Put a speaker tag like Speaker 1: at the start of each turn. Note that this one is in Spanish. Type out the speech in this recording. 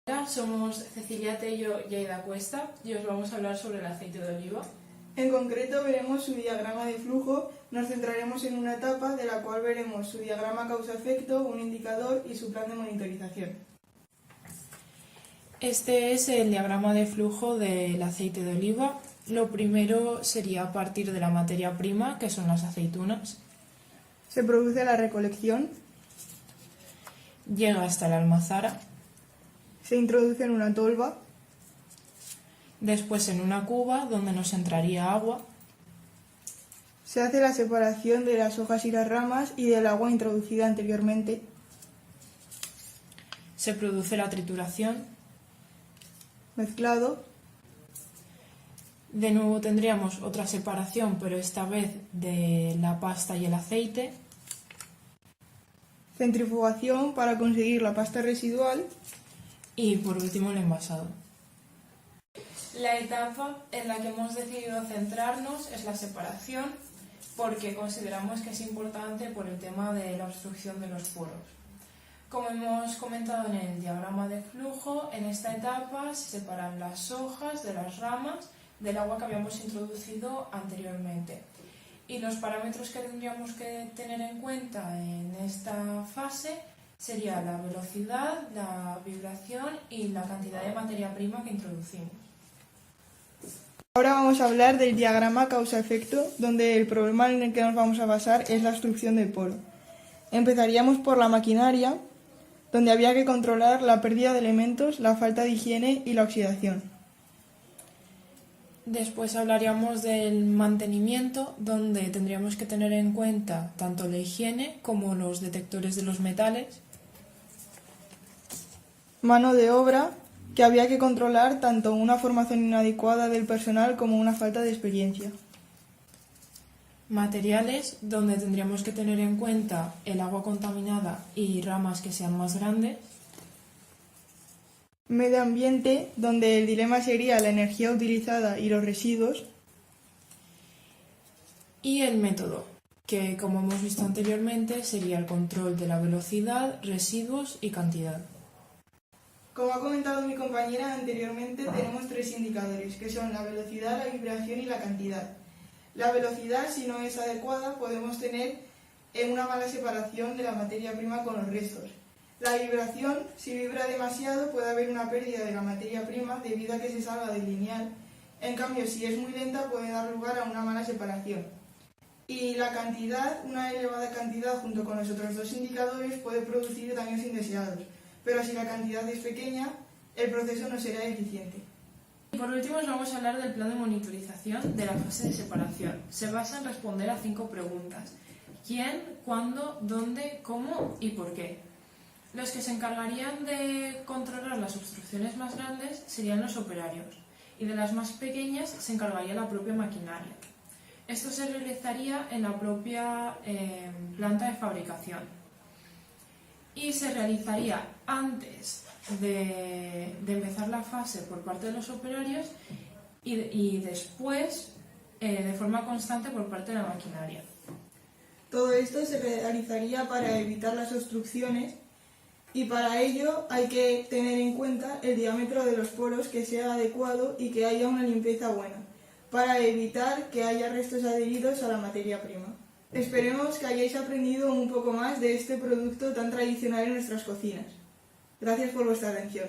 Speaker 1: Hola, somos Cecilia Tello y Aida Cuesta y os vamos a hablar sobre el aceite de oliva.
Speaker 2: En concreto veremos su diagrama de flujo, nos centraremos en una etapa de la cual veremos su diagrama causa-efecto, un indicador y su plan de monitorización.
Speaker 1: Este es el diagrama de flujo del aceite de oliva. Lo primero sería a partir de la materia prima, que son las aceitunas.
Speaker 2: Se produce la recolección,
Speaker 1: Llega hasta la almazara,
Speaker 2: se introduce en una tolva,
Speaker 1: después en una cuba donde nos entraría agua,
Speaker 2: se hace la separación de las hojas y las ramas y del agua introducida anteriormente,
Speaker 1: se produce la trituración,
Speaker 2: mezclado,
Speaker 1: de nuevo tendríamos otra separación, pero esta vez de la pasta y el aceite,
Speaker 2: centrifugación para conseguir la pasta residual
Speaker 1: y por último el envasado. La etapa en la que hemos decidido centrarnos es la separación, porque consideramos que es importante por el tema de la obstrucción de los poros. Como hemos comentado en el diagrama de flujo, en esta etapa se separan las hojas de las ramas del agua que habíamos introducido anteriormente. Y los parámetros que tendríamos que tener en cuenta en esta fase sería la velocidad, la vibración y la cantidad de materia prima que introducimos.
Speaker 2: Ahora vamos a hablar del diagrama causa-efecto, donde el problema en el que nos vamos a basar es la obstrucción del poro. Empezaríamos por la maquinaria, donde había que controlar la pérdida de elementos, la falta de higiene y la oxidación.
Speaker 1: Después hablaríamos del mantenimiento, donde tendríamos que tener en cuenta tanto la higiene como los detectores de los metales.
Speaker 2: Mano de obra, que había que controlar tanto una formación inadecuada del personal como una falta de experiencia.
Speaker 1: Materiales, donde tendríamos que tener en cuenta el agua contaminada y ramas que sean más grandes.
Speaker 2: Medio ambiente, donde el dilema sería la energía utilizada y los residuos.
Speaker 1: Y el método, que como hemos visto anteriormente sería el control de la velocidad, residuos y cantidad.
Speaker 2: Como ha comentado mi compañera anteriormente, tenemos tres indicadores, que son la velocidad, la vibración y la cantidad. La velocidad, si no es adecuada, podemos tener una mala separación de la materia prima con los restos. La vibración, si vibra demasiado, puede haber una pérdida de la materia prima debido a que se salga del lineal. En cambio, si es muy lenta, puede dar lugar a una mala separación. Y la cantidad, una elevada cantidad junto con los otros dos indicadores puede producir daños indeseados. Pero si la cantidad es pequeña, el proceso no será eficiente.
Speaker 1: Y por último os vamos a hablar del plan de monitorización de la fase de separación. Se basa en responder a 5 preguntas. ¿Quién, cuándo, dónde, cómo y por qué? Los que se encargarían de controlar las obstrucciones más grandes serían los operarios, y de las más pequeñas se encargaría la propia maquinaria. Esto se realizaría en la propia planta de fabricación y se realizaría antes de empezar la fase por parte de los operarios y después de forma constante por parte de la maquinaria.
Speaker 2: Todo esto se realizaría para evitar las obstrucciones y para ello hay que tener en cuenta el diámetro de los poros, que sea adecuado y que haya una limpieza buena, para evitar que haya restos adheridos a la materia prima. Esperemos que hayáis aprendido un poco más de este producto tan tradicional en nuestras cocinas. Gracias por vuestra atención.